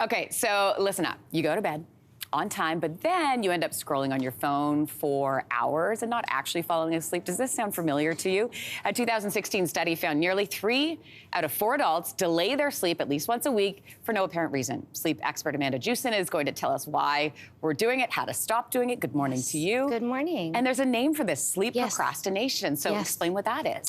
Okay, so listen up. You go to bed on time, but then you end up scrolling on your phone for hours and not actually falling asleep. Does this sound familiar to you? A 2016 study found nearly 3 out of 4 adults delay their sleep at least once a week for no apparent reason. Sleep expert Amanda Jewson is going to tell us why we're doing it, how to stop doing it. Good morning to you. Good morning. And there's a name for this, sleep procrastination. So explain what that is.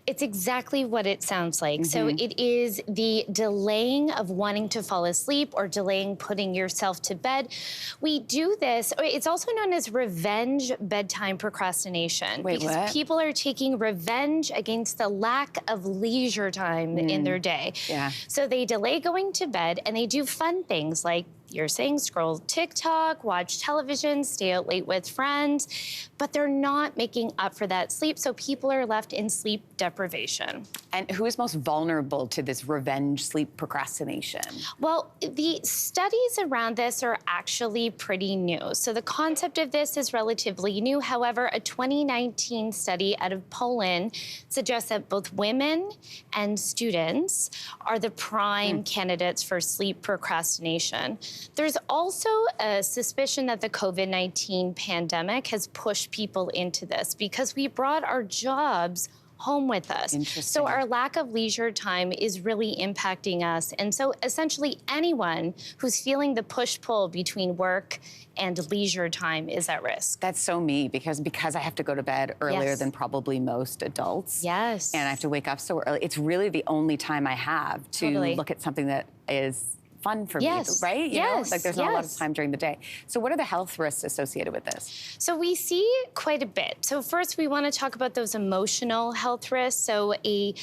It's exactly what it sounds like. So it is the delaying of wanting to fall asleep or delaying putting yourself to bed. We do this, it's also known as revenge bedtime procrastination. Wait, because what? people are taking revenge against the lack of leisure time in their day. Yeah. So they delay going to bed and they do fun things like you're saying scroll TikTok, watch television, stay out late with friends, but they're not making up for that sleep, so people are left in sleep deprivation. And who is most vulnerable to this revenge sleep procrastination? Well, the studies around this are actually pretty new. So the concept of this is relatively new. However, a 2019 study out of Poland suggests that both women and students are the prime candidates for sleep procrastination. There's also a suspicion that the COVID-19 pandemic has pushed people into this because we brought our jobs home with us. So our lack of leisure time is really impacting us. And so essentially anyone who's feeling the push-pull between work and leisure time is at risk. That's so me because I have to go to bed earlier than probably most adults. Yes. And I have to wake up so early. It's really the only time I have to look at something that is fun for me, right? You know? Like there's not a lot of time during the day. So what are the health risks associated with this? So we see quite a bit. So first we want to talk about those emotional health risks. So a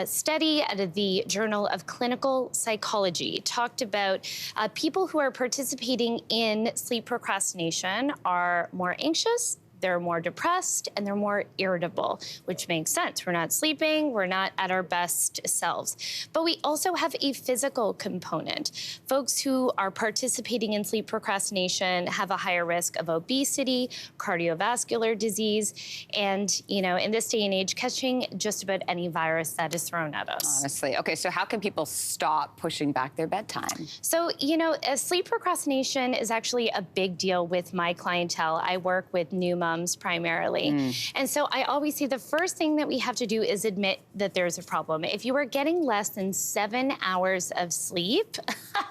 study out of the Journal of Clinical Psychology talked about people who are participating in sleep procrastination are more anxious, they're more depressed, and they're more irritable, which makes sense. We're not sleeping, we're not at our best selves. But we also have a physical component. Folks who are participating in sleep procrastination have a higher risk of obesity, cardiovascular disease, and, you know, in this day and age, catching just about any virus that is thrown at us. Honestly. Okay, so how can people stop pushing back their bedtime? So, you know, sleep procrastination is actually a big deal with my clientele. I work with new moms primarily. And so I always say the first thing that we have to do is admit that there's a problem. If you are getting less than 7 hours of sleep,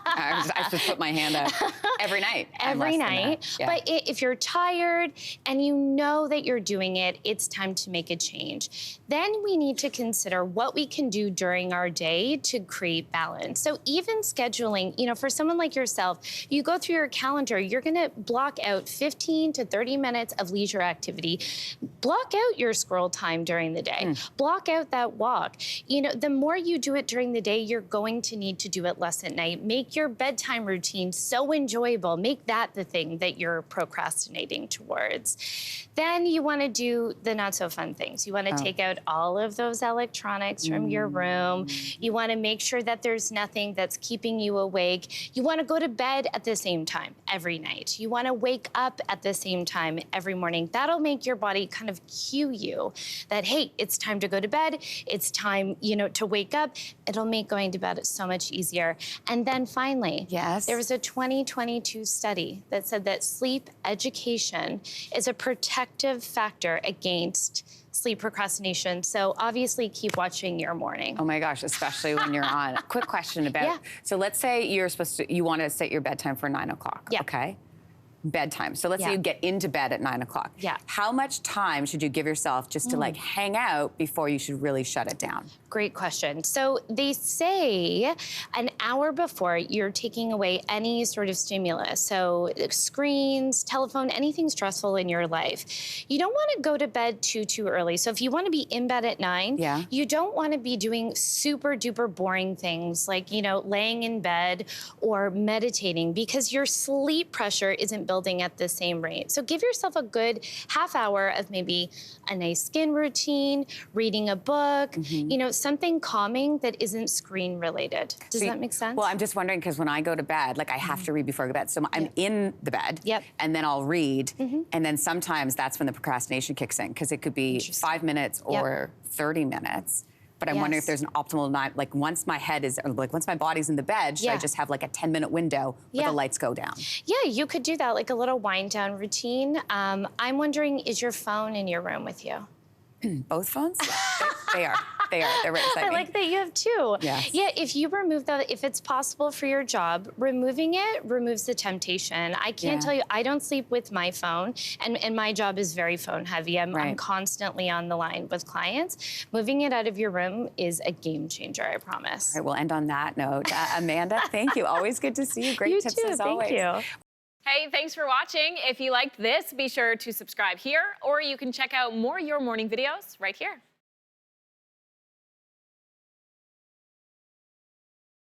I just put my hand up every night. Every night. Yeah. But if you're tired and you know that you're doing it, it's time to make a change. Then we need to consider what we can do during our day to create balance. So even scheduling, you know, for someone like yourself, you go through your calendar, you're gonna block out 15 to 30 minutes of leisure activity. Block out your scroll time during the day. Block out that walk. You know, the more you do it during the day, you're going to need to do it less at night. Make your bedtime routine so enjoyable. Make that the thing that you're procrastinating towards. Then you want to do the not so fun things. You want to take out all of those electronics from your room. You want to make sure that there's nothing that's keeping you awake. You want to go to bed at the same time every night. You want to wake up at the same time every morning. That'll make your body kind of cue you that, hey, it's time to go to bed. It's time, you know, to wake up. It'll make going to bed so much easier. And then finally, there was a 2022 study that said that sleep education is a protective factor against sleep procrastination. So obviously keep watching your morning. Oh my gosh, especially when you're on. Quick question about, so let's say you want to set your bedtime for 9 o'clock, okay? Bedtime. So let's say you get into bed at 9 o'clock. How much time should you give yourself just to like hang out before you should really shut it down? Great question. So they say an hour before you're taking away any sort of stimulus. So screens, telephone, anything stressful in your life. You don't want to go to bed too early. So if you want to be in bed at 9, you don't want to be doing super duper boring things like, you know, laying in bed or meditating because your sleep pressure isn't building at the same rate. So give yourself a good half hour of maybe a nice skin routine, reading a book, you know, something calming that isn't screen related. Does that make sense? Well, I'm just wondering because when I go to bed, like I have to read before I go to bed. So I'm in the bed and then I'll read. And then sometimes that's when the procrastination kicks in because it could be 5 minutes or 30 minutes. but I'm wondering if there's an optimal night, like once my head is, or like once my body's in the bed, should I just have like a 10-minute window where the lights go down? Yeah, you could do that, like a little wind down routine. I'm wondering, is your phone in your room with you? Both phones? They are. They're right beside me. I like that you have two. Yes. Yeah, if you remove that, if it's possible for your job, removing it removes the temptation. I can't tell you, I don't sleep with my phone, and my job is very phone heavy. I'm constantly on the line with clients. Moving it out of your room is a game changer, I promise. All right, we'll end on that note. Amanda, thank you. Always good to see you. Great tips as always. Thank you. Hey, thanks for watching. If you liked this, be sure to subscribe here, or you can check out more Your Morning videos right here.